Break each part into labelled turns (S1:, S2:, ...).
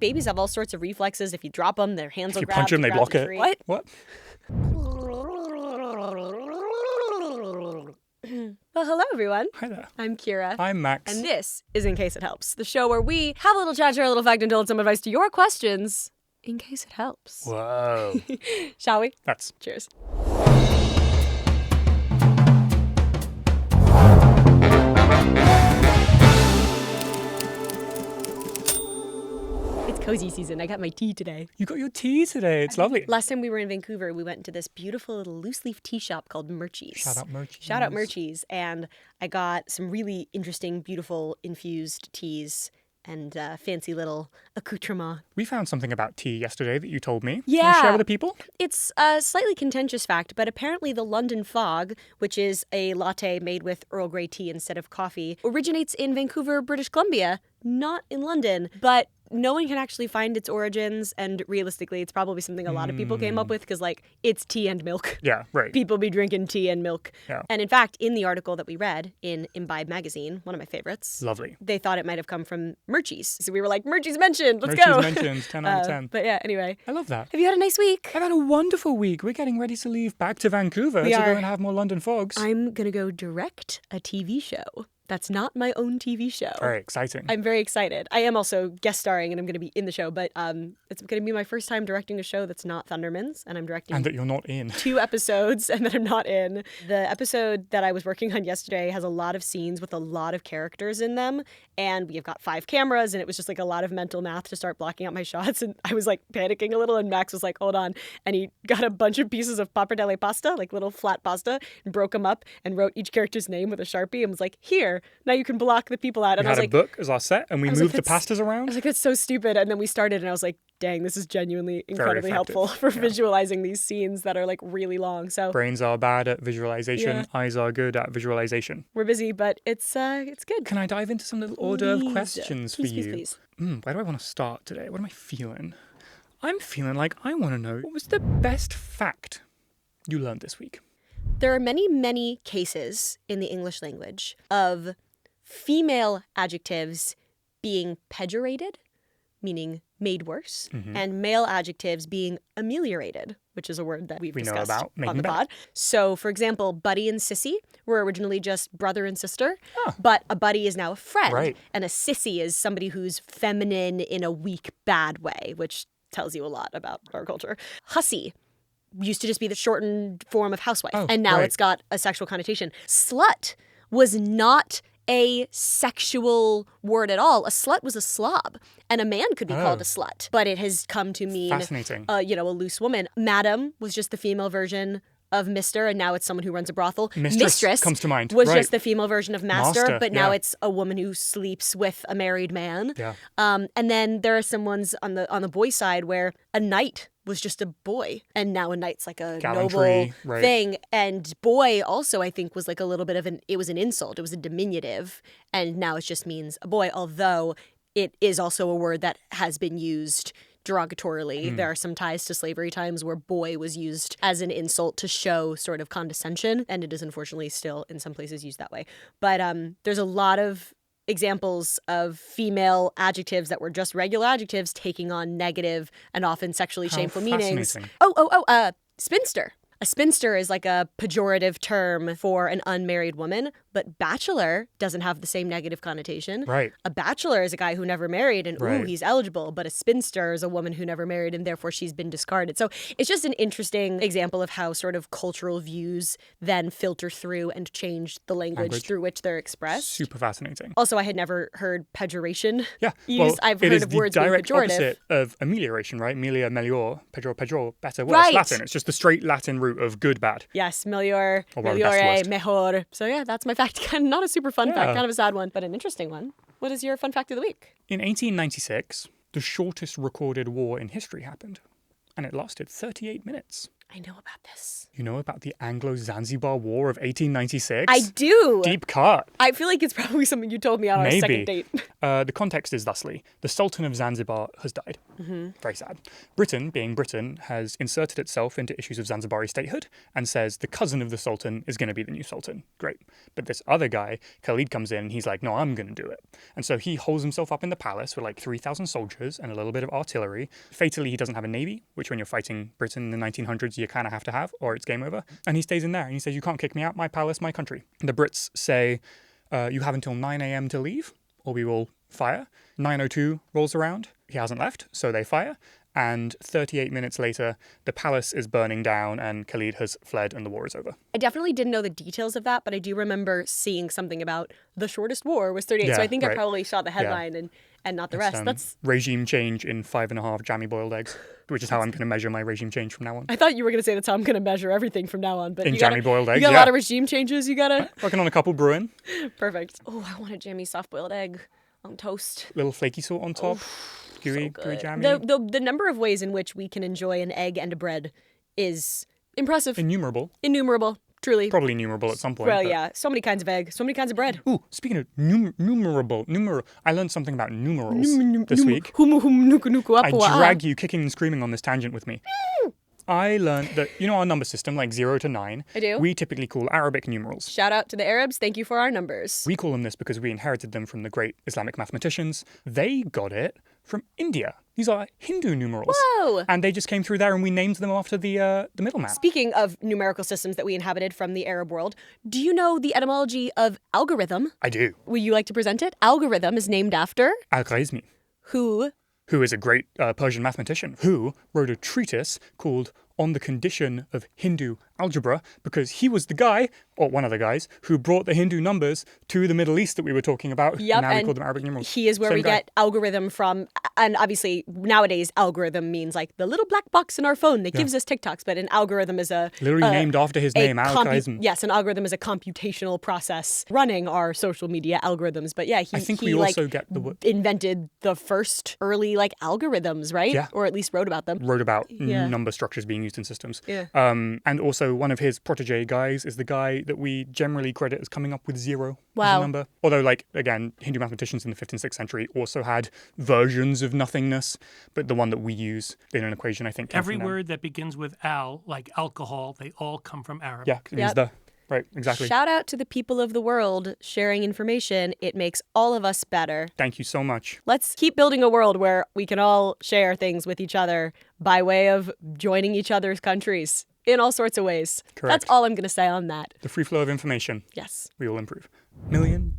S1: Babies have all sorts of reflexes. If you drop them, their hands will
S2: If you
S1: grab.
S2: punch them, they block it.
S1: What?
S2: What?
S1: Well, hello, everyone.
S2: Hi there.
S1: I'm Kira.
S2: I'm Max.
S1: And this is In Case It Helps, the show where we have a little chat, share a little fact, and dole some advice to your questions, in case it helps.
S2: Whoa.
S1: Shall we?
S2: That's...
S1: Cheers. It's cozy season. I got my tea today.
S2: You got your tea today. It's lovely.
S1: Last time we were in Vancouver, we went into this beautiful little loose leaf tea shop called Murchie's.
S2: Shout out Murchie's.
S1: Shout out Murchie's. And I got some really interesting, beautiful infused teas and fancy little accoutrement.
S2: We found something about tea yesterday that you told me.
S1: Yeah.
S2: Can you share with the people?
S1: It's a slightly contentious fact, but apparently the London Fog, which is a latte made with Earl Grey tea instead of coffee, originates in Vancouver, British Columbia, not in London. But no one can actually find its origins, and realistically, it's probably something a lot of people came up with because, like, it's tea and milk.
S2: Yeah, right.
S1: People be drinking tea and milk.
S2: Yeah.
S1: And in fact, in the article that we read in Imbibe magazine, one of my favorites,
S2: Lovely.
S1: they thought it might have come from Murchie's. So we were like, Murchie's mentioned, let's
S2: Murchie's
S1: go.
S2: mentioned, 10 out of 10.
S1: But yeah, anyway.
S2: I love that.
S1: Have you had a nice week?
S2: I've had a wonderful week. We're getting ready to leave back to Vancouver to go and have more London Fogs.
S1: I'm going to go direct a TV show. That's not my own TV show.
S2: Very exciting.
S1: I'm very excited. I am also guest starring and I'm going to be in the show, but it's going to be my first time directing a show that's not Thundermans, and I'm directing...
S2: And that you're not in.
S1: 2 episodes and that I'm not in. The episode that I was working on yesterday has a lot of scenes with a lot of characters in them, and we've got 5 cameras, and it was just like a lot of mental math to start blocking out my shots, and I was like panicking a little, and Max was like, hold on, and he got a bunch of pieces of pappardelle pasta, like little flat pasta, and broke them up and wrote each character's name with a Sharpie and was like, here, now you can block the people out. And
S2: We
S1: I was
S2: had
S1: like,
S2: a book as our set, and we moved the pastas
S1: I
S2: around.
S1: was like, that's so stupid. And then we started, and I was like, dang, this is genuinely incredibly
S2: effective.
S1: helpful for visualizing these scenes that are like really long. So
S2: Brains are bad at visualization. Eyes are good at visualization.
S1: we're busy, but it's good.
S2: Can I dive into some little order of
S1: Please.
S2: questions for you?
S1: Please.
S2: Where do I want to start today? What am I feeling? I'm feeling like I want to know, what was the best fact you learned this week?
S1: There are many, many cases in the English language of female adjectives being pejorated, meaning made worse, and male adjectives being ameliorated, which is a word that we've
S2: We know
S1: discussed
S2: about making
S1: on the
S2: better.
S1: pod. So, for example, buddy and sissy were originally just brother and sister, but a buddy is now a friend,
S2: Right.
S1: and a sissy is somebody who's feminine in a weak, bad way, which tells you a lot about our culture. Hussy used to just be the shortened form of housewife, and now
S2: right.
S1: it's got a sexual connotation. Slut was not a sexual word at all. A slut was a slob, and a man could be called a slut, but it has come to mean
S2: Fascinating.
S1: a loose woman. Madam was just the female version of Mr., and now it's someone who runs a brothel.
S2: Mistress comes to mind.
S1: Was
S2: Right.
S1: just the female version of master, but now
S2: yeah.
S1: it's a woman who sleeps with a married man.
S2: Yeah.
S1: And then there are some ones on the boy side where a knight was just a boy, and now a knight's like a
S2: Gallantry,
S1: noble
S2: right.
S1: thing. And boy also, I think, was like a little bit of it was an insult. It was a diminutive, and now it just means a boy, although it is also a word that has been used derogatorily. There are some ties to slavery times where boy was used as an insult to show sort of condescension, and it is unfortunately still in some places used that way. But there's a lot of examples of female adjectives that were just regular adjectives taking on negative and often sexually shameful meanings.
S2: Fascinating.
S1: Spinster. A spinster is like a pejorative term for an unmarried woman, but bachelor doesn't have the same negative connotation.
S2: Right.
S1: A bachelor is a guy who never married and
S2: Right.
S1: he's eligible, but a spinster is a woman who never married and therefore she's been discarded. So it's just an interesting example of how sort of cultural views then filter through and change the language through which they're expressed.
S2: Super fascinating.
S1: Also, I had never heard pejoration
S2: Yeah.
S1: used.
S2: Well,
S1: I've
S2: it
S1: heard
S2: is
S1: of
S2: the
S1: words being
S2: direct
S1: pejorative.
S2: opposite of amelioration, right? Melia, melior, pejor, better, worse.
S1: Right.
S2: Latin. It's just the straight Latin root of good, bad.
S1: Yes, melior,
S2: Or best
S1: meliore,
S2: worst.
S1: mejor. So yeah, that's my fact. Kind of not a super fun fact,
S2: Yeah.
S1: kind of a sad one, but an interesting one. What is your fun fact of the week?
S2: In 1896, the shortest recorded war in history happened, and it lasted 38 minutes.
S1: I know about this.
S2: You know about the Anglo-Zanzibar War of 1896?
S1: I do.
S2: Deep cut.
S1: I feel like it's probably something you told me on our second
S2: Maybe.
S1: date.
S2: The context is thusly. The Sultan of Zanzibar has died. Very sad. Britain, being Britain, has inserted itself into issues of Zanzibari statehood and says the cousin of the Sultan is going to be the new Sultan. Great. But this other guy, Khalid, comes in and he's like, no, I'm going to do it. And so he holds himself up in the palace with like 3,000 soldiers and a little bit of artillery. Fatally, he doesn't have a navy, which when you're fighting Britain in the 1900s, you kind of have to have, or it's game over. And he stays in there and he says, you can't kick me out, my palace, my country. The Brits say, you have until 9 a.m. to leave, or we will fire. 9:02 rolls around. He hasn't left, so they fire. And 38 minutes later, the palace is burning down and Khalid has fled and the war is over.
S1: I definitely didn't know the details of that, but I do remember seeing something about the shortest war was 38. So I think I probably saw the headline and not the rest. That's
S2: regime change in 5.5 jammy boiled eggs, which is how I'm going to measure my regime change from now on.
S1: I thought you were going to say that's how I'm going to measure everything from now on. But
S2: in jammy boiled eggs,
S1: you got a lot of regime changes you got to...
S2: Working on a couple brewing.
S1: Perfect. Oh, I want a Jammy soft boiled egg on toast.
S2: Little flaky salt on top. Gooey jammy.
S1: The number of ways in which we can enjoy an egg and a bread is impressive.
S2: Innumerable.
S1: Truly.
S2: Probably innumerable at some point.
S1: Well, yeah. So many kinds of egg. So many kinds of bread.
S2: Ooh, speaking of numerable. I learned something about numerals this week. I drag you kicking and screaming on this tangent with me. I learned that, you know our number system, like 0 to 9?
S1: I do.
S2: We typically call Arabic numerals.
S1: Shout out to the Arabs. Thank you for our numbers.
S2: We call them this because we inherited them from the great Islamic mathematicians. They got it from India. These are Hindu numerals.
S1: Whoa!
S2: And they just came through there and we named them after the middleman.
S1: Speaking of numerical systems that we inhabited from the Arab world, do you know the etymology of algorithm?
S2: I do.
S1: Would you like to present it? Algorithm is named after...
S2: Al-Khwarizmi.
S1: Who
S2: is a great Persian mathematician who wrote a treatise called On the Condition of Hindu Algebra, because he was the guy, or one of the guys, who brought the Hindu numbers to the Middle East that we were talking about.
S1: Yep,
S2: now we call them Arabic numerals.
S1: He is where we get algorithm from. And obviously, nowadays, algorithm means like the little black box in our phone that gives us TikToks. But an algorithm is a...
S2: Literally named after his name, Al-Khwarizmi.
S1: Yes, an algorithm is a computational process running our social media algorithms. But yeah,
S2: I think we also get the
S1: invented the first early like algorithms, right?
S2: Yeah.
S1: Or at least wrote about them.
S2: Wrote about number structures being used in systems.
S1: Yeah.
S2: And also one of his protege guys is the guy that we generally credit as coming up with 0 as a number. Although, like, again, Hindu mathematicians in the 5th and 6th century also had versions of nothingness, but the one that we use in an equation, I think, came
S3: Every
S2: from them.
S3: word that begins with al, like alcohol, they all come from Arabic.
S2: Yeah, it means the. Right, exactly.
S1: Shout out to the people of the world sharing information. It makes all of us better.
S2: Thank you so much.
S1: Let's keep building a world where we can all share things with each other by way of joining each other's countries in all sorts of ways.
S2: Correct.
S1: That's all I'm going to say on that.
S2: The free flow of information.
S1: Yes.
S2: We will improve. $1 million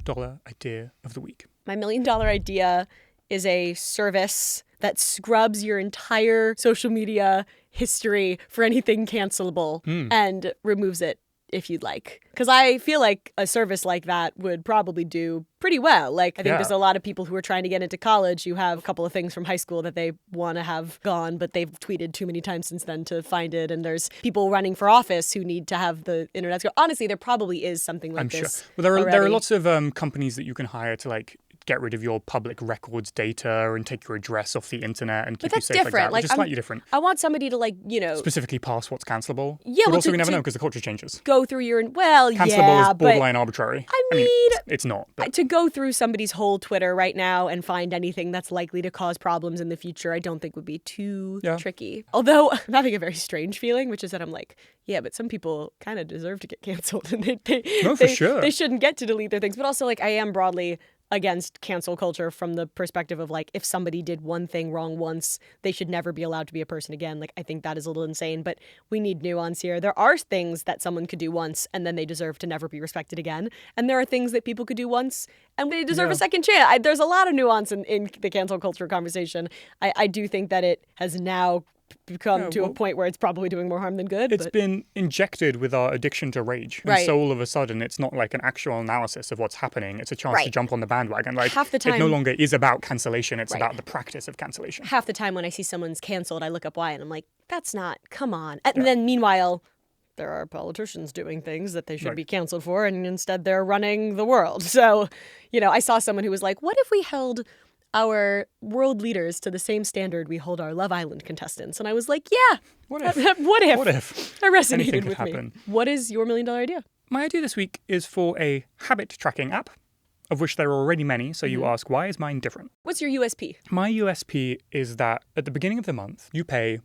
S2: idea of the week.
S1: My $1 million idea is a service that scrubs your entire social media history for anything cancelable and removes it if you'd like. Because I feel like a service like that would probably do pretty well. Like, I think there's a lot of people who are trying to get into college who have a couple of things from high school that they want to have gone, but they've tweeted too many times since then to find it. And there's people running for office who need to have the internet. Honestly, there probably is something like this.
S2: Sure. Well, there are lots of companies that you can hire to, like, get rid of your public records data and take your address off the internet and keep you safe like that, which is slightly different.
S1: I want somebody to, like,
S2: specifically pass what's cancelable.
S1: Yeah,
S2: but also we never know because the culture changes.
S1: Go through your...
S2: Cancelable is borderline arbitrary.
S1: I mean
S2: it's not. But.
S1: To go through somebody's whole Twitter right now and find anything that's likely to cause problems in the future, I don't think would be too tricky. Although I'm having a very strange feeling, which is that I'm like, yeah, but some people kind of deserve to get canceled. And
S2: for sure.
S1: They shouldn't get to delete their things. But also, like, I am broadly against cancel culture from the perspective of, like, if somebody did one thing wrong once, they should never be allowed to be a person again. Like, I think that is a little insane, but we need nuance here. There are things that someone could do once and then they deserve to never be respected again. And there are things that people could do once and they deserve a second chance. There's a lot of nuance in the cancel culture conversation. I do think that it has now become to a point where it's probably doing more harm than good.
S2: It's been injected with our addiction to rage.
S1: Right.
S2: And so all of a sudden, it's not like an actual analysis of what's happening. It's a chance to jump on the bandwagon. Like,
S1: half the time,
S2: it no longer is about cancellation. It's about the practice of cancellation.
S1: Half the time when I see someone's canceled, I look up why and I'm like, that's not, come on. And then meanwhile, there are politicians doing things that they should be canceled for, and instead they're running the world. So, I saw someone who was like, what if we held our world leaders to the same standard we hold our Love Island contestants? And I was like, yeah.
S2: What if?
S1: What if?
S2: What if?
S1: That resonated
S2: Anything
S1: with
S2: could
S1: me.
S2: happen.
S1: What is your $1 million idea?
S2: My idea this week is for a habit tracking app. of which there are already many. So you ask, why is mine different?
S1: What's your USP?
S2: My USP is that at the beginning of the month, you pay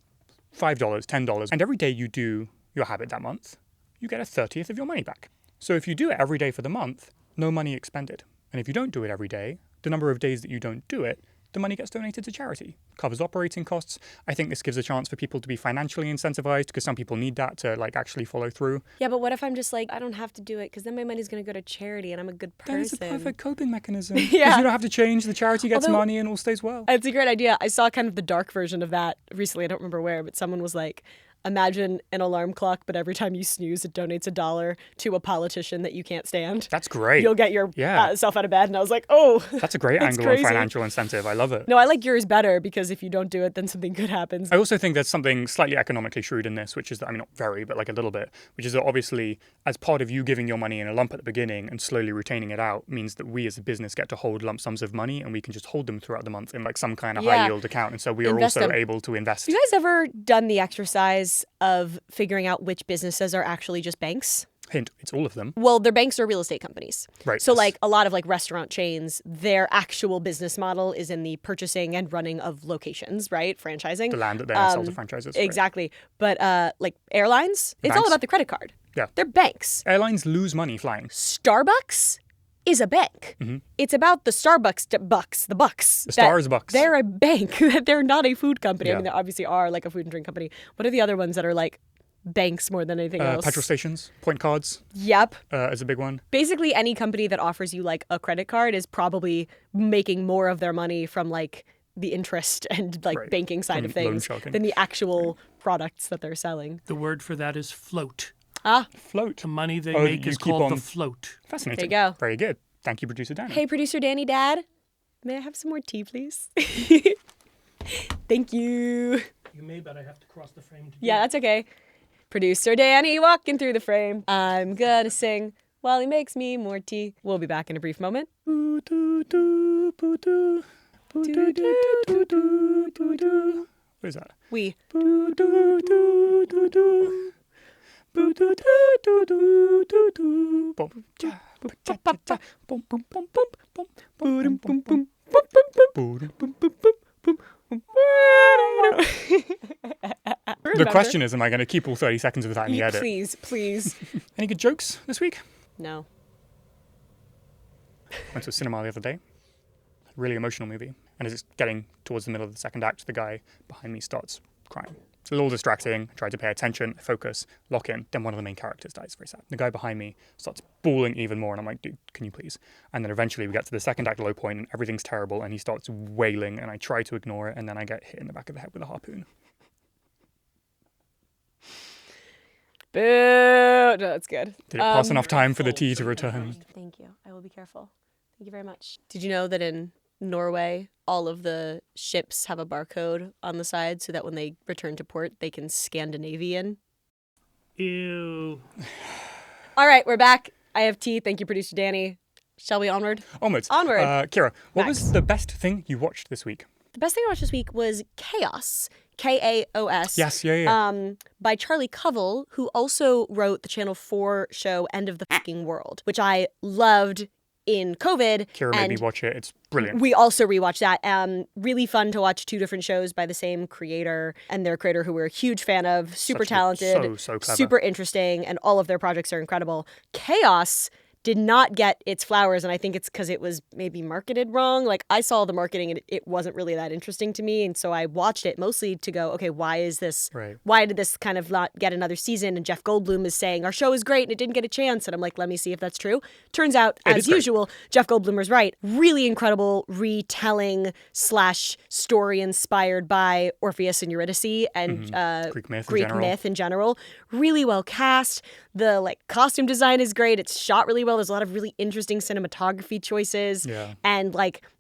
S2: $5, $10, and every day you do your habit that month, you get a 30th of your money back. So if you do it every day for the month, no money expended. And if you don't do it every day, the number of days that you don't do it, the money gets donated to charity, covers operating costs. I think this gives a chance for people to be financially incentivized because some people need that to like actually follow through.
S1: Yeah, but what if I'm just like, I don't have to do it because then my money's going to go to charity and I'm a good person.
S2: Then it's a perfect coping mechanism.
S1: Yeah.
S2: Because you don't have to change, the charity gets
S1: Although,
S2: money and all stays well.
S1: It's a great idea. I saw kind of the dark version of that recently. I don't remember where, but someone was like, imagine an alarm clock, but every time you snooze, it donates $1 to a politician that you can't stand.
S2: That's great.
S1: You'll get yourself out of bed. And I was like, oh,
S2: that's a great
S1: that's
S2: angle
S1: crazy.
S2: on financial incentive. I love it.
S1: No, I like yours better because if you don't do it, then something good happens.
S2: I also think there's something slightly economically shrewd in this, which is that, I mean, not very, but like a little bit, which is that obviously as part of you giving your money in a lump at the beginning and slowly retaining it out means that we as a business get to hold lump sums of money and we can just hold them throughout the month in like some kind of high yield account. And so we are
S1: Invest
S2: also
S1: them.
S2: able to invest.
S1: Have you guys ever done the exercise of figuring out which businesses are actually just banks?
S2: Hint, it's all of them.
S1: Well, they're banks or real estate companies.
S2: Right.
S1: So
S2: yes.
S1: like a lot of like restaurant chains, their actual business model is in the purchasing and running of locations, right? Franchising.
S2: The land that then sells to franchises. Right.
S1: Exactly. But like airlines, it's all
S2: banks.
S1: about the credit card.
S2: Yeah.
S1: They're banks.
S2: Airlines lose money flying.
S1: Starbucks is a bank. It's about the Starbucks bucks, the bucks.
S2: The stars bucks.
S1: They're a bank. They're not a food company. I
S2: Yeah.
S1: mean, they obviously are like a food and drink company. What are the other ones that are like banks more than anything else?
S2: Petrol stations, point cards
S1: Yep.
S2: is a big one.
S1: Basically, any company that offers you like a credit card is probably making more of their money from like the interest and like
S2: Right.
S1: banking side
S2: From
S1: of
S2: loan
S1: things
S2: sharking.
S1: than the actual products that they're selling.
S3: The word for that is float.
S2: Float.
S3: The money they
S2: Oh,
S3: make
S2: you
S3: is
S2: keep
S3: called
S2: on-
S3: the float.
S2: Fascinating.
S1: There you go.
S2: Very good. Thank you, producer Danny.
S1: Hey, producer Danny Dad, may I have some more tea, please? Thank you.
S3: You may, but I have to cross the frame to do
S1: Yeah,
S3: it.
S1: that's okay. Producer Danny walking through the frame. I'm gonna sing while he makes me more tea. We'll be back in a brief moment.
S2: Boo doo doo, boo doo, boo doo doo doo doo doo doo. What is that?
S1: We.
S2: Boo doo doo doo doo. Boo doo doo doo doo doo doo. Boom. Cha, ba, cha, cha, cha. Boom, boom, boom, boom, boom. Boom, boom, boom, boom. Boom, boom, boom, boom, boom. The question is, am I going to keep all 30 seconds of that in the edit?
S1: Please.
S2: Any good jokes this week?
S1: No.
S2: Went to a cinema the other day. Really emotional movie. And as it's getting towards the middle of the second act, the guy behind me starts crying. It's a little distracting. I try to pay attention, focus, lock in. Then one of the main characters dies. Very sad. The guy behind me starts bawling even more. And I'm like, dude, can you please? And then eventually we get to the second act low point and everything's terrible. And he starts wailing and I try to ignore it. And then I get hit in the back of the head with a harpoon.
S1: Boo. No, that's good.
S2: Did it pass enough time for the tea to return?
S1: Thank you. I will be careful. Thank you very much. Did you know that in Norway, all of the ships have a barcode on the side so that when they return to port, they can Scandinavian?
S3: Ew.
S1: All right, we're back. I have tea. Thank you, producer Danny. Shall we onward?
S2: Onwards.
S1: Onward.
S2: Kira, what
S1: Max.
S2: was the best thing you watched this week?
S1: The best thing I watched this week was KAOS, KAOS.
S2: Yes, yeah.
S1: By Charlie Covell, who also wrote the Channel 4 show End of the Fucking World, which I loved in COVID.
S2: Kira made me watch it. It's brilliant.
S1: We also rewatched that. Really fun to watch two different shows by the same creator and their creator who we're a huge fan of. Super talented,
S2: so clever.
S1: super interesting, and all of their projects are incredible. KAOS did not get its flowers, and I think it's because it was maybe marketed wrong. Like, I saw the marketing and it wasn't really that interesting to me, and so I watched it mostly to go, okay, why is this,
S2: Right.
S1: why did this kind of not get another season? And Jeff Goldblum is saying, our show is great and it didn't get a chance, and I'm like, let me see if that's true. Turns out,
S2: It
S1: as
S2: is great.
S1: usual, Jeff Goldblum was right. Really incredible retelling / story inspired by Orpheus and Eurydice and
S2: Greek myth in
S1: Greek
S2: general.
S1: myth in general. Really well cast. The costume design is great. It's shot really well. There's a lot of really interesting cinematography choices.
S2: Yeah.
S1: And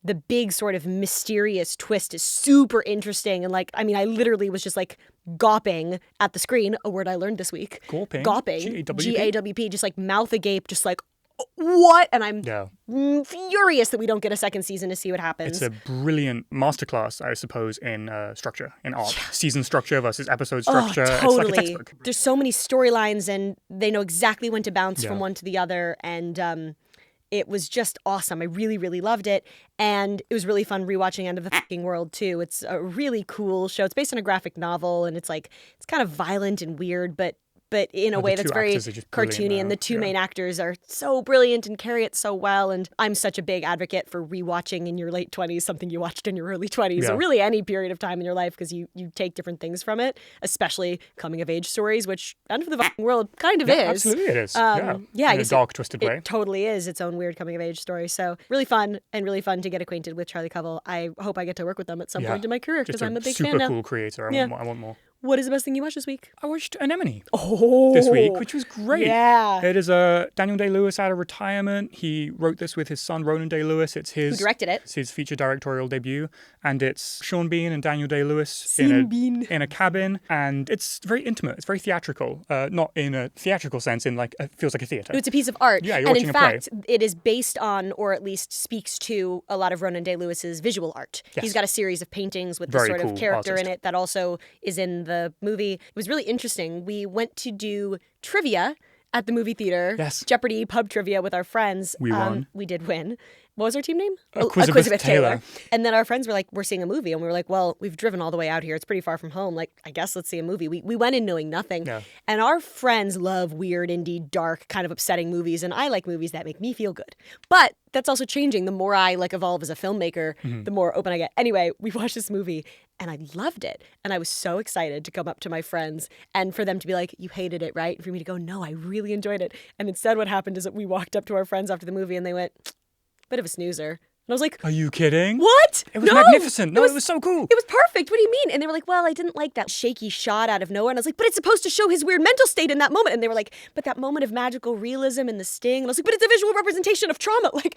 S1: the big sort of mysterious twist is super interesting. And I literally was just gawping at the screen, a word I learned this week.
S2: Gawping?
S1: Gawping.
S2: G-A-W-P?
S1: G-A-W-P. Just mouth agape, just what? And I'm
S2: Yeah.
S1: furious that we don't get a second season to see what happens.
S2: It's a brilliant masterclass, I suppose, in structure, in art. Season structure versus episode structure.
S1: Oh, totally.
S2: It's like a textbook.
S1: There's so many storylines, and they know exactly when to bounce
S2: Yeah.
S1: from one to the other. And it was just awesome. I really, really loved it. And it was really fun rewatching End of the Fucking World, too. It's a really cool show. It's based on a graphic novel, and it's kind of violent and weird, but in a way that's very cartoony, and the two main actors are so brilliant and carry it so well. And I'm such a big advocate for rewatching in your late 20s something you watched in your early 20s, or really any period of time in your life, because you take different things from it, especially coming of age stories, which End of the Fucking World kind of is.
S2: Absolutely it is.
S1: I
S2: in
S1: guess
S2: a dark, twisted way.
S1: It totally is its own weird coming of age story. So really fun to get acquainted with Charlie Covell. I hope I get to work with them at some point in my career, because I'm a big fan now.
S2: Super cool creator. I want more.
S1: What is the best thing you watched this week?
S2: I watched Anemone
S1: Oh,
S2: this week, which was great.
S1: Yeah.
S2: It is Daniel Day-Lewis out of retirement. He wrote this with his son, Ronan Day-Lewis. It's his...
S1: Who directed it.
S2: It's his feature directorial debut. And it's Sean Bean and Daniel Day-Lewis in a cabin. And it's very intimate. It's very theatrical. Not in a theatrical sense, it feels like a theatre.
S1: It's a piece of art.
S2: Yeah, you're
S1: and
S2: watching
S1: in fact, it is based on, or at least speaks to, a lot of Ronan Day-Lewis's visual art.
S2: Yes.
S1: He's got a series of paintings with
S2: Very
S1: this sort
S2: cool
S1: of character
S2: artist.
S1: in it that also is in the movie. It was really interesting. We went to do trivia at the movie theater.
S2: Yes.
S1: Jeopardy pub trivia with our friends.
S2: We won.
S1: We did win. What was our team name?
S2: Elizabeth Taylor.
S1: And then our friends were like, we're seeing a movie. And we were like, well, we've driven all the way out here. It's pretty far from home. Like, I guess let's see a movie. We went in knowing nothing.
S2: Yeah.
S1: And our friends love weird, indie, dark, kind of upsetting movies. And I like movies that make me feel good. But that's also changing. The more I evolve as a filmmaker, the more open I get. Anyway, we watched this movie and I loved it. And I was so excited to come up to my friends and for them to be like, you hated it, right? And for me to go, no, I really enjoyed it. And instead what happened is that we walked up to our friends after the movie and they went, bit of a snoozer. And I was like,
S2: Are you kidding?
S1: what?
S2: It was magnificent. No, it was so cool.
S1: It was perfect. What do you mean? And they were like, well, I didn't like that shaky shot out of nowhere. And I was like, but it's supposed to show his weird mental state in that moment. And they were like, but that moment of magical realism and the sting. And I was like, but it's a visual representation of trauma. Like,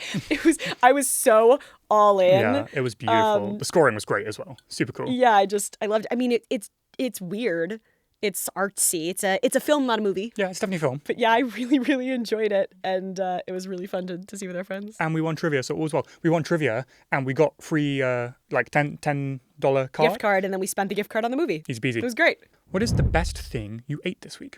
S1: I was so all in.
S2: Yeah, it was beautiful. The scoring was great as well. Super cool.
S1: Yeah, I loved it. I mean, it's weird. It's artsy. It's a film, not a movie.
S2: Yeah, it's definitely a film.
S1: But yeah, I really, really enjoyed it. And it was really fun to see with our friends.
S2: And we won trivia, so all was well. We won trivia and we got free $10 card.
S1: Gift card, and then we spent the gift card on the movie.
S2: Easy peasy.
S1: It was great.
S2: What is the best thing you ate this week?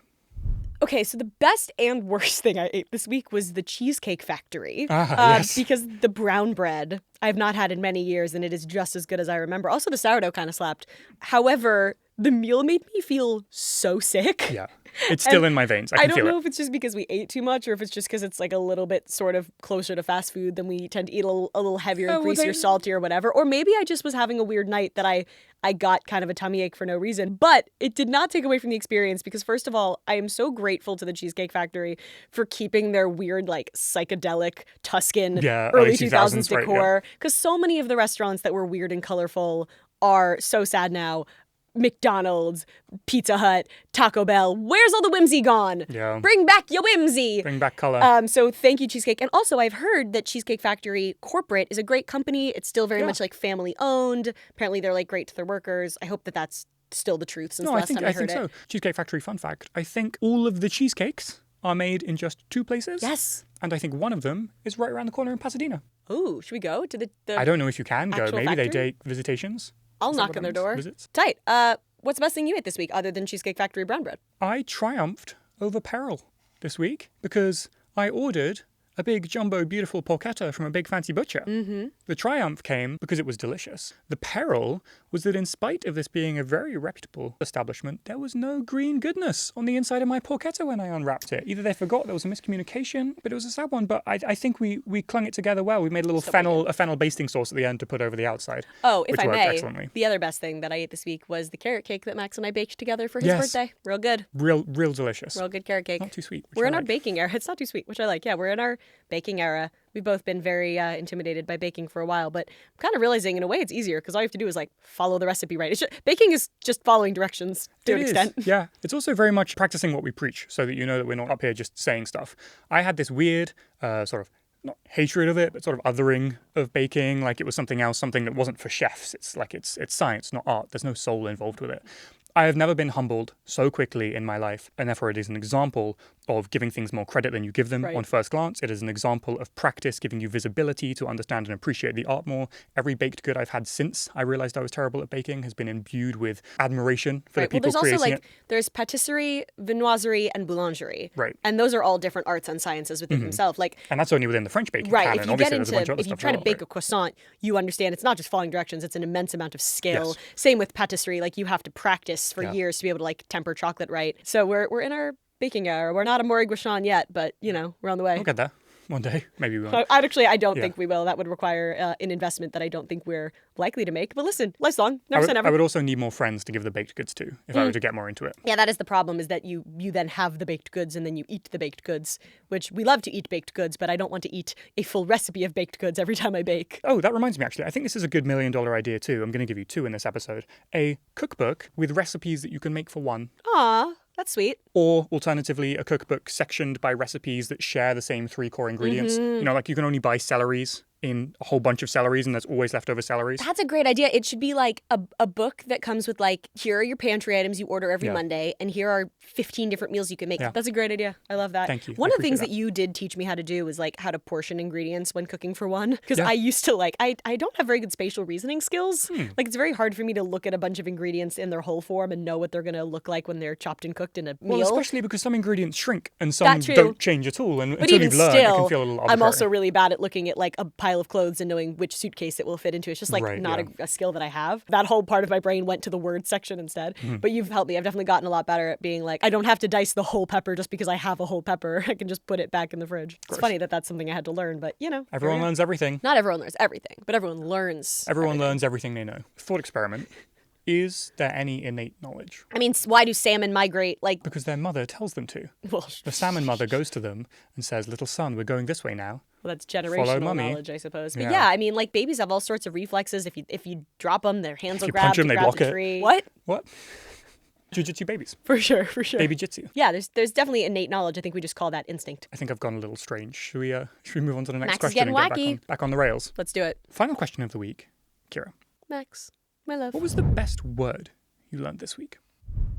S1: Okay, so the best and worst thing I ate this week was the Cheesecake Factory.
S2: Yes.
S1: Because the brown bread I have not had in many years, and it is just as good as I remember. Also, the sourdough kind of slapped. However, the meal made me feel so sick.
S2: Yeah. It's still in my veins. I
S1: don't know if it's just because we ate too much or if it's just because it's a little bit sort of closer to fast food than we tend to eat a little heavier, greasier, saltier, whatever. Or maybe I just was having a weird night that I got kind of a tummy ache for no reason. But it did not take away from the experience because, first of all, I am so grateful to the Cheesecake Factory for keeping their weird, psychedelic Tuscan early 2000s decor. Because so many of the restaurants that were weird and colorful are so sad now. McDonald's, Pizza Hut, Taco Bell. Where's all the whimsy gone?
S2: Yeah.
S1: Bring back your whimsy.
S2: Bring back color.
S1: So thank you, Cheesecake. And also, I've heard that Cheesecake Factory corporate is a great company. It's still very much family owned. Apparently, they're great to their workers. I hope that that's still the truth since last time I heard it.
S2: So. Cheesecake Factory fun fact. I think all of the cheesecakes are made in just 2 places.
S1: Yes.
S2: And I think one of them is right around the corner in Pasadena.
S1: Oh, should we go to the
S2: I don't know if you can go. Maybe
S1: factory?
S2: they take visitations.
S1: I'll knock on their door.
S2: Visits?
S1: Tight. What's the best thing you ate this week other than Cheesecake Factory brown bread?
S2: I triumphed over peril this week because I ordered a big jumbo beautiful porchetta from a big fancy butcher. Mm-hmm. The triumph came because it was delicious. The peril was that in spite of this being a very reputable establishment, there was no green goodness on the inside of my porchetta when I unwrapped it. Either they forgot, there was a miscommunication, but it was a sad one. But I think we clung it together well. We made a little fennel basting sauce at the end to put over the outside.
S1: Oh, if
S2: which
S1: I
S2: worked
S1: may,
S2: excellently.
S1: the other best thing that I ate this week was the carrot cake that Max and I baked together for his birthday. Real good.
S2: Real delicious.
S1: Real good carrot cake.
S2: Not too sweet.
S1: We're in our baking era. It's not too sweet, which I like. Yeah, we're in our baking era. We've both been very intimidated by baking for a while, but I'm kind of realizing in a way it's easier because all you have to do is follow the recipe right. Baking is just following directions to an extent.
S2: Yeah. It's also very much practicing what we preach so that you know that we're not up here just saying stuff. I had this weird sort of not hatred of it, but sort of othering of baking, like it was something else, something that wasn't for chefs. It's it's science, not art. There's no soul involved with it. I have never been humbled so quickly in my life, and therefore it is an example of giving things more credit than you give them on first glance. It is an example of practice giving you visibility to understand and appreciate the art more. Every baked good I've had since I realized I was terrible at baking has been imbued with admiration for the people
S1: there's also
S2: creating it.
S1: There's patisserie, viennoiserie, and boulangerie.
S2: Right.
S1: And those are all different arts and sciences within themselves.
S2: And that's only within the French baking
S1: Right.
S2: canon.
S1: If you
S2: Obviously,
S1: get
S2: there's a bunch of
S1: into,
S2: other
S1: if you
S2: stuff
S1: try
S2: as
S1: to
S2: well,
S1: bake a croissant, you understand it's not just following directions, it's an immense amount of skill.
S2: Yes.
S1: Same with patisserie, like you have to practice for years to be able to like temper chocolate right. So we're in our baking hour. We're not a Maury Guichon yet, but you know, we're on the way.
S2: We'll get there one day. Maybe we won't.
S1: I don't think we will. That would require an investment that I don't think we're likely to make. But listen, life's long. Never say never.
S2: I would also need more friends to give the baked goods to if I were to get more into it.
S1: Yeah, that is the problem, is that you then have the baked goods and then you eat the baked goods, which we love to eat baked goods, but I don't want to eat a full recipe of baked goods every time I bake.
S2: Oh, that reminds me, actually. I think this is a good $1 million idea, too. I'm going to give you 2 in this episode. A cookbook with recipes that you can make for one.
S1: Aw, that's sweet.
S2: Or, alternatively, a cookbook sectioned by recipes that share the same 3 core ingredients. You know, like you can only buy celeries in a whole bunch of celeries and there's always leftover celeries.
S1: That's a great idea. It should be like a book that comes with like, here are your pantry items you order every Monday, and here are 15 different meals you can make.
S2: Yeah.
S1: That's a great idea. I love that.
S2: Thank you.
S1: One
S2: I
S1: of the things
S2: appreciate
S1: that you did teach me how to do was like how to portion ingredients when cooking for one. Because
S2: Yeah.
S1: I used to like, I don't have very good spatial reasoning skills. Like it's very hard for me to look at a bunch of ingredients in their whole form and know what they're going to look like when they're chopped and cooked in a meal.
S2: Well, especially because some ingredients shrink and some
S1: That too.
S2: don't change at all. And
S1: But
S2: until
S1: even
S2: you've learned, it
S1: still,
S2: can feel a little arbitrary.
S1: I'm also really bad at looking at like a pile of clothes and knowing which suitcase it will fit into. It's just like
S2: Right,
S1: not
S2: yeah.
S1: a skill that I have. That whole part of my brain went to the word section instead. But you've helped me. I've definitely gotten a lot better at being like, I don't have to dice the whole pepper just because I have a whole pepper. I can just put it back in the fridge. It's funny that that's something I had to learn, but you know.
S2: Everyone learns everything.
S1: Not everyone learns everything, but everyone learns.
S2: Everyone learns everything they know. Thought experiment. Is there any innate knowledge?
S1: I mean, why do salmon migrate? Like,
S2: Because their mother tells them to.
S1: well,
S2: The salmon mother goes to them and says, "Little son, we're going this way now."
S1: that's
S2: Follow
S1: generational
S2: mummy.
S1: knowledge, I suppose. But
S2: Yeah.
S1: yeah, I mean, like babies have all sorts of reflexes. If you drop them, their hands will
S2: you
S1: grab
S2: punch
S1: to
S2: 'em, they
S1: grab
S2: block
S1: the
S2: it.
S1: tree. What?
S2: What? Jiu-jitsu babies.
S1: For sure, for sure.
S2: Baby jitsu.
S1: Yeah, there's definitely innate knowledge. I think we just call that instinct.
S2: I think I've gone a little strange. Should we move on to the next
S1: Max is
S2: question and
S1: getting
S2: get
S1: wacky.
S2: back on the rails?
S1: Let's do it.
S2: Final question of the week. Kira,
S1: Max, my love.
S2: what was the best word you learned this week?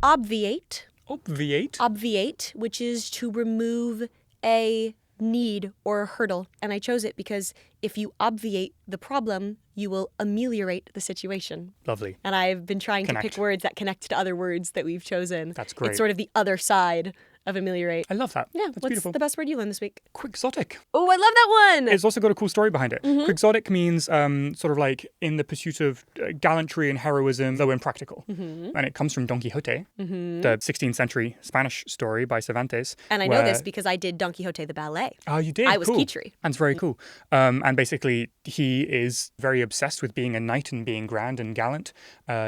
S1: Obviate.
S2: Obviate?
S1: Obviate, which is to remove a need or a hurdle. And I chose it because if you obviate the problem, you will ameliorate the situation.
S2: Lovely.
S1: And I've been trying to pick
S2: Connect.
S1: words that connect to other words that we've chosen.
S2: That's great.
S1: It's sort of the other side of ameliorate.
S2: I love that.
S1: Yeah,
S2: That's
S1: what's
S2: beautiful.
S1: the best word you learned this week?
S2: Quixotic.
S1: Oh, I love that one!
S2: It's also got a cool story behind it.
S1: Mm-hmm.
S2: Quixotic means sort of like in the pursuit of gallantry and heroism, though impractical.
S1: Mm-hmm.
S2: And it comes from Don Quixote, the 16th century Spanish story by Cervantes.
S1: And I know this because I did Don Quixote the ballet.
S2: Oh, you did?
S1: I was
S2: Cool.
S1: Kitri.
S2: And it's very cool. And basically, he is very obsessed with being a knight and being grand and gallant,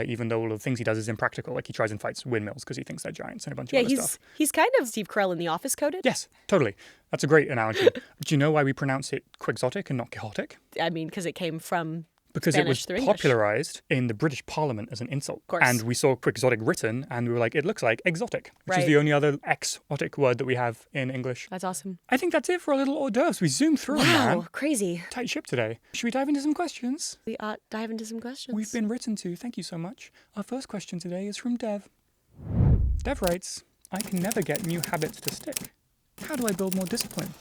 S2: even though all of the things he does is impractical. Like he tries and fights windmills because he thinks they're giants and a bunch of other stuff.
S1: He's kind of Steve Carell in The Office coded.
S2: Yes, totally. That's a great analogy. Do you know why we pronounce it Quixotic and not Quixotic?
S1: I mean, because it came from
S2: Because
S1: Spanish
S2: it was
S1: through English.
S2: popularized in the British Parliament as an insult.
S1: Of course.
S2: And we saw Quixotic written and we were like, it looks like exotic, which is
S1: Right.
S2: the only other exotic word that we have in English.
S1: That's awesome.
S2: I think that's it for a little hors d'oeuvres. We zoomed through 'em,
S1: Wow,
S2: man.
S1: crazy.
S2: Tight ship today. Should we dive into some questions?
S1: We ought dive into some questions.
S2: We've been written to. Thank you so much. Our first question today is from Dev. Dev writes, I can never get new habits to stick. How do I build more discipline?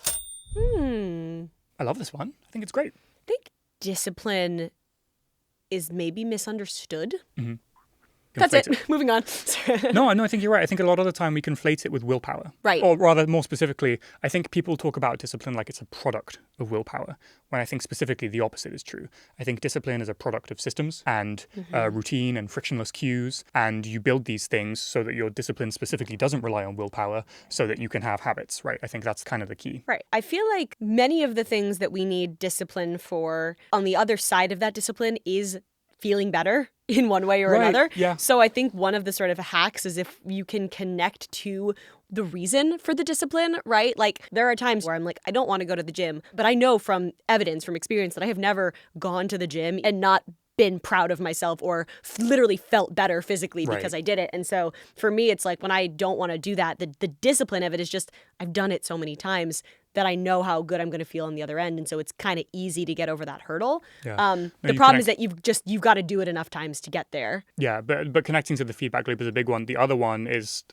S2: I love this one. I think it's great.
S1: I think discipline is maybe misunderstood. That's
S2: Conflate
S1: it. Moving on.
S2: No, I think you're right. I think a lot of the time we conflate it with willpower.
S1: Right.
S2: Or rather, more specifically, I think people talk about discipline like it's a product of willpower, when I think specifically the opposite is true. I think discipline is a product of systems and routine and frictionless cues, and you build these things so that your discipline specifically doesn't rely on willpower so that you can have habits, right? I think that's kind of the key.
S1: Right. I feel like many of the things that we need discipline for, on the other side of that discipline is feeling better in one way or
S2: Right,
S1: another.
S2: yeah.
S1: So I think one of the sort of hacks is if you can connect to the reason for the discipline, right? Like there are times where I'm like, I don't want to go to the gym, but I know from evidence, from experience that I have never gone to the gym and not been proud of myself or literally felt better physically because
S2: Right.
S1: I did it. And so for me, it's like when I don't want to do that, the discipline of it is just, I've done it so many times that I know how good I'm going to feel on the other end. And so it's kind of easy to get over that hurdle.
S2: Yeah.
S1: The
S2: you
S1: problem is
S2: connect-
S1: that you've got to do it enough times to get there.
S2: Yeah, but connecting to the feedback loop is a big one. The other one is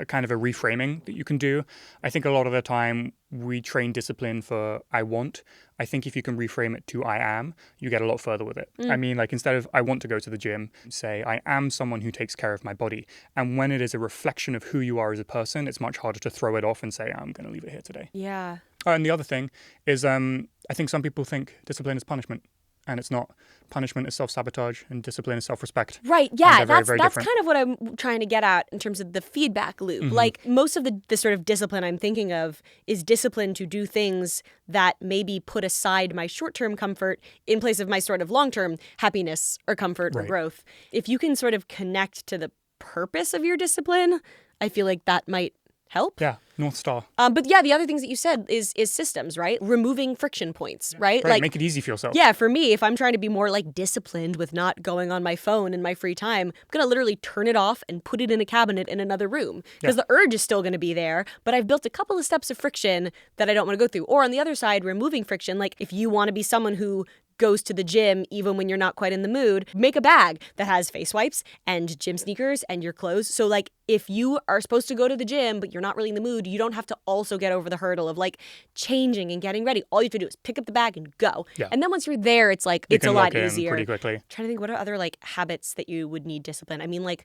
S2: kind of a reframing that you can do. I think a lot of the time we train discipline for I want. I think if you can reframe it to I am, you get a lot further with it. I mean, like instead of I want to go to the gym, say I am someone who takes care of my body. And when it is a reflection of who you are as a person, it's much harder to throw it off and say, I'm going to leave it here today.
S1: Yeah.
S2: And the other thing is I think some people think discipline is punishment. And it's not. Punishment is self-sabotage and discipline is self-respect.
S1: Right, yeah,
S2: very,
S1: that's
S2: very
S1: kind
S2: different.
S1: of what I'm trying to get at in terms of the feedback loop. Like, most of the sort of discipline I'm thinking of is discipline to do things that maybe put aside my short-term comfort in place of my sort of long-term happiness or comfort or growth. If you can sort of connect to the purpose of your discipline, I feel like that might help.
S2: Yeah, North Star.
S1: But yeah, the other things that you said is systems, right? Removing friction points, right?
S2: Right,
S1: Like,
S2: make it easy for yourself.
S1: yeah, for me, if I'm trying to be more like disciplined with not going on my phone in my free time, I'm going to literally turn it off and put it in a cabinet in another room because the urge is still going to be there, but I've built a couple of steps of friction that I don't want to go through. Or on the other side, removing friction, like if you want to be someone who goes to the gym even when you're not quite in the mood, make a bag that has face wipes and gym sneakers and your clothes. So like if you are supposed to go to the gym but you're not really in the mood, you don't have to also get over the hurdle of like changing and getting ready. All you have to do is pick up the bag and go.
S2: Yeah.
S1: And then once you're there, it's like
S2: You
S1: it's a
S2: can
S1: lot
S2: lock in
S1: easier.
S2: pretty quickly.
S1: Trying to think what are other like habits that you would need discipline. I mean, like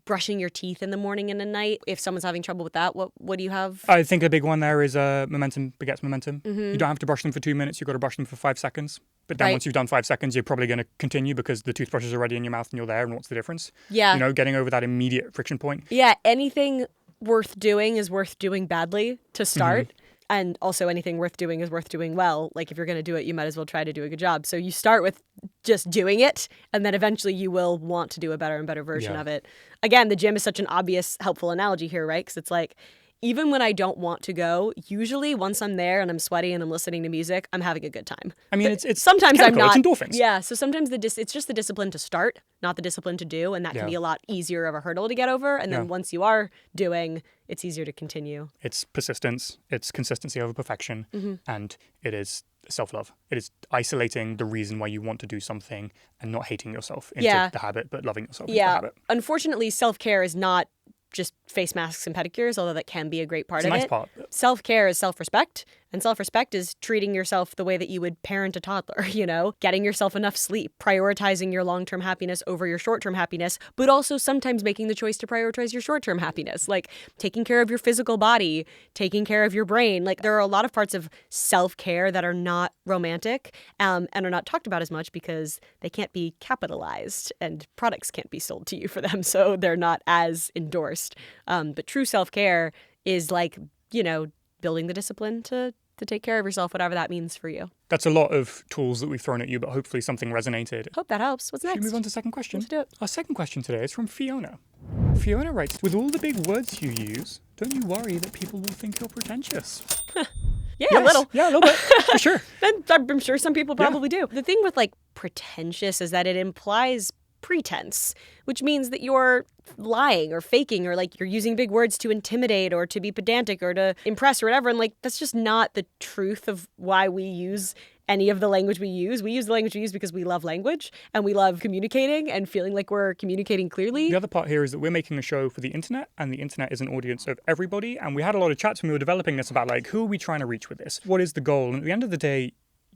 S1: brushing your teeth in the morning and at night. If someone's having trouble with that, what do you have?
S2: I think a big one there is momentum begets momentum. You don't have to brush them for 2 minutes. You've got to brush them for 5 seconds. But then once you've done 5 seconds, you're probably going to continue because the toothbrush is already in your mouth and you're there. And what's the difference?
S1: Yeah.
S2: You know, getting over that immediate friction point.
S1: Yeah, anything worth doing is worth doing badly to start. And also anything worth doing is worth doing well. Like if you're going to do it, you might as well try to do a good job. So you start with just doing it, and then eventually you will want to do a better and better version of it. Again, the gym is such an obvious, helpful analogy here, right? Because it's like, even when I don't want to go, usually once I'm there and I'm sweaty and I'm listening to music, I'm having a good time.
S2: I mean, it's
S1: sometimes
S2: chemical,
S1: I'm not.
S2: It's endorphins.
S1: Yeah, so sometimes it's just the discipline to start, not the discipline to do, and that can be a lot easier of a hurdle to get over. And then once you are doing, it's easier to continue.
S2: It's persistence, it's consistency over perfection, and it is self-love. It is isolating the reason why you want to do something and not hating yourself into the habit, but loving yourself into the habit.
S1: Unfortunately, self-care is not just face masks and pedicures, although that can be a great part of
S2: nice
S1: it.
S2: Part.
S1: Self-care is self-respect, and self-respect is treating yourself the way that you would parent a toddler, you know, getting yourself enough sleep, prioritizing your long-term happiness over your short-term happiness, but also sometimes making the choice to prioritize your short-term happiness, like taking care of your physical body, taking care of your brain. Like there are a lot of parts of self-care that are not romantic and are not talked about as much because they can't be capitalized and products can't be sold to you for them, so they're not as endorsed. But true self-care is like, you know, building the discipline to take care of yourself, whatever that means for you.
S2: That's a lot of tools that we've thrown at you, but hopefully something resonated.
S1: Hope that helps. What's next?
S2: Should we move on to the second question?
S1: Let's do it.
S2: Our second question today is from Fiona. Fiona writes, with all the big words you use, don't you worry that people will think you're pretentious?
S1: Yeah, a little.
S2: Yeah, a little bit, for sure.
S1: And I'm sure some people probably do. The thing with like pretentious is that it implies pretense, which means that you're lying or faking or like you're using big words to intimidate or to be pedantic or to impress or whatever. And like that's just not the truth of why we use any of the language we use. We use the language we use because we love language and we love communicating and feeling like we're communicating clearly.
S2: The other part here is that we're making a show for the internet, and the internet is an audience of everybody. And we had a lot of chats when we were developing this about like, who are we trying to reach with this? What is the goal? And at the end of the day,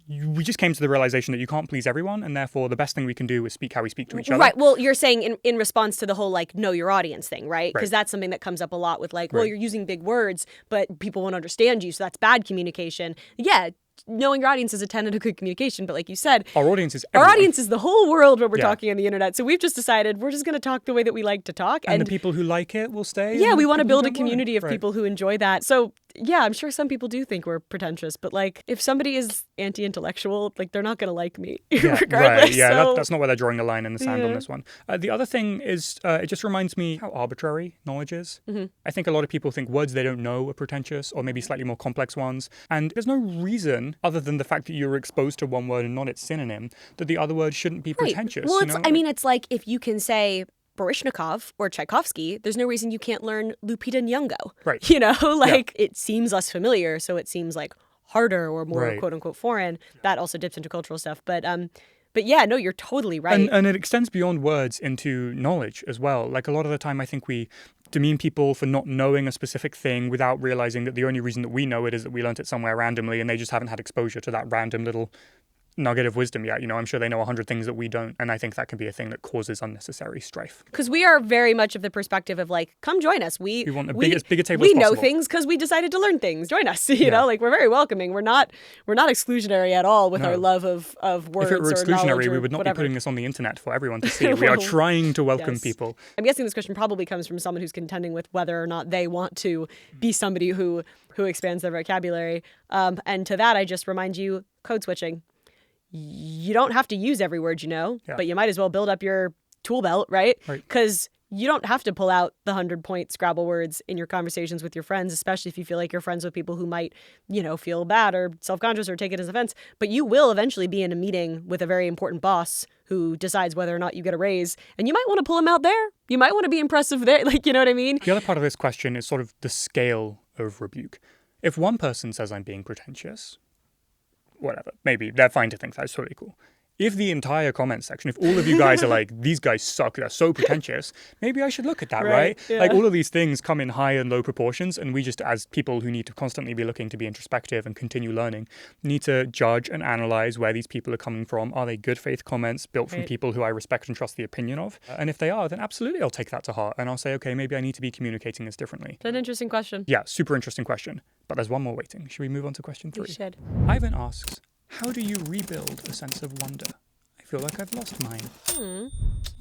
S2: we just came to the realization that you can't please everyone, and therefore the best thing we can do is speak how we speak to each other.
S1: Right. Well, you're saying in response to the whole like know your audience thing, right? Because that's something that comes up a lot with like, well, you're using big words, but people won't understand you, so that's bad communication. Yeah. Knowing your audience is a tenet of good communication, but like you said,
S2: our audience is everyone.
S1: Our audience is the whole world when we're talking on the internet. So we've just decided we're just going to talk the way that we like to talk.
S2: And the people who like it will stay.
S1: Yeah, we want to build a community of people who enjoy that. So yeah, I'm sure some people do think we're pretentious, but like if somebody is anti-intellectual, like they're not going to like me regardless.
S2: Right. Yeah,
S1: so...
S2: that's not where they're drawing the line in the sand on this one. The other thing is it just reminds me how arbitrary knowledge is. I think a lot of people think words they don't know are pretentious, or maybe slightly more complex ones. And there's no reason other than the fact that you're exposed to one word and not its synonym that the other word shouldn't be pretentious.
S1: Well,
S2: you know?
S1: I mean, it's like if you can say Baryshnikov or Tchaikovsky, there's no reason you can't learn Lupita Nyong'o.
S2: Right.
S1: You know, like it seems less familiar, so it seems like harder or more quote unquote foreign. That also dips into cultural stuff. But yeah, no, you're totally right.
S2: And it extends beyond words into knowledge as well. Like a lot of the time I think we demean people for not knowing a specific thing without realizing that the only reason that we know it is that we learnt it somewhere randomly and they just haven't had exposure to that random little nugget of wisdom yet. I'm sure they know 100 things that we don't, and I think that can be a thing that causes unnecessary strife.
S1: Because we are very much of the perspective of like, come join us. We
S2: want a bigger table
S1: we
S2: as
S1: know
S2: possible.
S1: things because we decided to learn things. Join us. You know, like we're very welcoming. We're not exclusionary at all with our love of words.
S2: If it were
S1: or
S2: exclusionary, we would not
S1: whatever.
S2: be putting this on the internet for everyone to see. We are trying to welcome people.
S1: I'm guessing this question probably comes from someone who's contending with whether or not they want to be somebody who expands their vocabulary. And to that, I just remind you, code switching. You don't have to use every word but you might as well build up your tool belt, right? Because you don't have to pull out the 100-point Scrabble words in your conversations with your friends, especially if you feel like you're friends with people who might, feel bad or self-conscious or take it as offense. But you will eventually be in a meeting with a very important boss who decides whether or not you get a raise. And you might want to pull him out there. You might want to be impressive there. Like, you know what I mean?
S2: The other part of this question is sort of the scale of rebuke. If one person says I'm being pretentious, whatever, maybe they're fine to think that's totally cool. If the entire comment section, if all of you guys are like, these guys suck, they're so pretentious, maybe I should look at that, right?
S1: Yeah.
S2: Like all of these things come in high and low proportions, and we just, as people who need to constantly be looking to be introspective and continue learning, need to judge and analyze where these people are coming from. Are they good faith comments built from people who I respect and trust the opinion of? And if they are, then absolutely I'll take that to heart and I'll say, okay, maybe I need to be communicating this differently.
S1: That's an interesting question.
S2: Yeah, super interesting question. But there's one more waiting. Should we move on to question 3?
S1: We should.
S2: Ivan asks, how do you rebuild a sense of wonder? I feel like I've lost mine.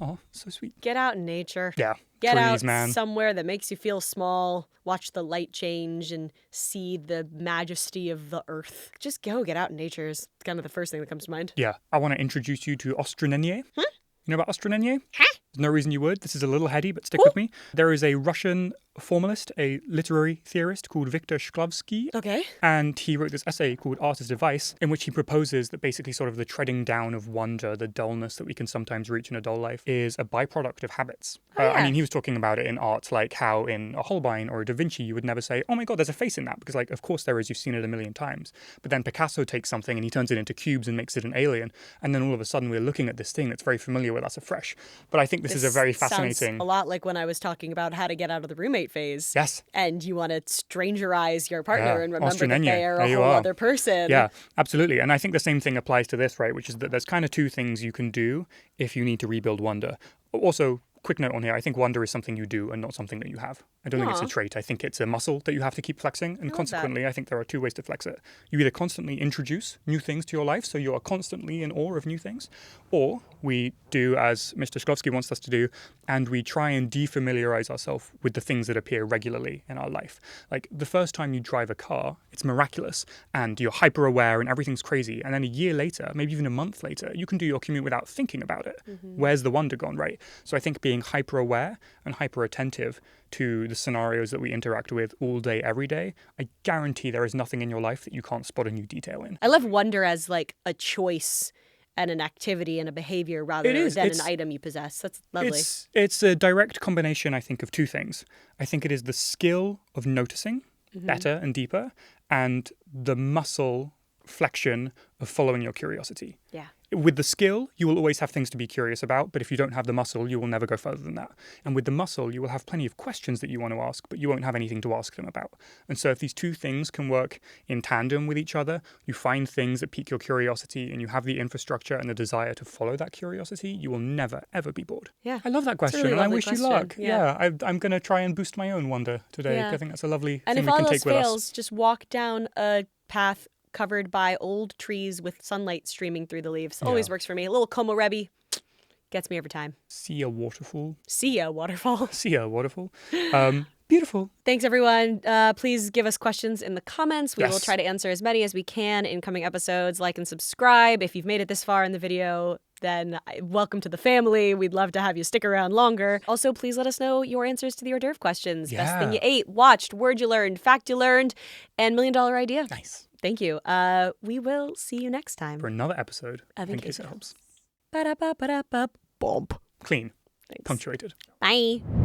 S2: Oh, so sweet.
S1: Get out in nature.
S2: Yeah.
S1: Get
S2: trees,
S1: out
S2: man.
S1: somewhere that makes you feel small. Watch the light change and see the majesty of the earth. Just go get out in nature is kind of the first thing that comes to mind.
S2: Yeah. I want to introduce you to Ostranenie.
S1: Huh?
S2: You know about Ostranenie?
S1: Huh?
S2: There's no reason you would. This is a little heady, but stick with me. There is a Russian formalist, a literary theorist called Viktor Shklovsky.
S1: Okay.
S2: And he wrote this essay called Art as Device, in which he proposes that basically sort of the treading down of wonder, the dullness that we can sometimes reach in a dull life, is a byproduct of habits. I mean, he was talking about it in art, like how in a Holbein or a Da Vinci, you would never say, oh my God, there's a face in that. Because like, of course there is, you've seen it a million times. But then Picasso takes something and he turns it into cubes and makes it an alien. And then all of a sudden we're looking at this thing that's very familiar with us afresh. But I think this is a very fascinating...
S1: Sounds a lot like when I was talking about how to get out of the roommate phase.
S2: Yes.
S1: And you want to strangerize your partner and remember that they are a
S2: there
S1: whole other person.
S2: Yeah, absolutely. And I think the same thing applies to this, right? Which is that there's kind of two things you can do if you need to rebuild wonder. Also, quick note on here, I think wonder is something you do and not something that you have. I don't think it's a trait. I think it's a muscle that you have to keep flexing. And consequently, I think there are two ways to flex it. You either constantly introduce new things to your life, so you are constantly in awe of new things, or we do as Mr. Shklovsky wants us to do, and we try and defamiliarize ourselves with the things that appear regularly in our life. Like the first time you drive a car, it's miraculous, and you're hyper aware and everything's crazy. And then a year later, maybe even a month later, you can do your commute without thinking about it. Where's the wonder gone, right? So I think being hyper aware and hyper attentive to the scenarios that we interact with all day, every day, I guarantee there is nothing in your life that you can't spot a new detail in.
S1: I love wonder as like a choice and an activity and a behavior rather than an item you possess. That's lovely.
S2: It's a direct combination, I think, of two things. I think it is the skill of noticing better and deeper, and the muscle flexion of following your curiosity.
S1: Yeah.
S2: With the skill, you will always have things to be curious about, but if you don't have the muscle, you will never go further than that. And with the muscle, you will have plenty of questions that you want to ask, but you won't have anything to ask them about. And so if these two things can work in tandem with each other, you find things that pique your curiosity and you have the infrastructure and the desire to follow that curiosity, you will never, ever be bored.
S1: Yeah.
S2: I love that question,
S1: Really
S2: and I wish
S1: question.
S2: you luck.
S1: Yeah.
S2: I'm going to try and boost my own wonder today.
S1: Yeah.
S2: I think that's a lovely
S1: And
S2: thing
S1: if
S2: we can
S1: all else
S2: take with us.
S1: fails, just walk down a path covered by old trees with sunlight streaming through the leaves. Always works for me. A little komorebi gets me every time.
S2: See a waterfall.
S1: See ya, waterfall.
S2: See a waterfall. Beautiful.
S1: Thanks, everyone. Please give us questions in the comments. We will try to answer as many as we can in coming episodes. Like and subscribe. If you've made it this far in the video, then welcome to the family. We'd love to have you stick around longer. Also, please let us know your answers to the hors d'oeuvre questions. Best thing you ate, watched, word you learned, fact you learned, and $1 Million Idea.
S2: Nice.
S1: Thank you. We will see you next time.
S2: For another episode, in case it helps.
S1: Ba-da-ba-ba-da-ba. Bump.
S2: Clean.
S1: Thanks.
S2: Punctuated.
S1: Bye.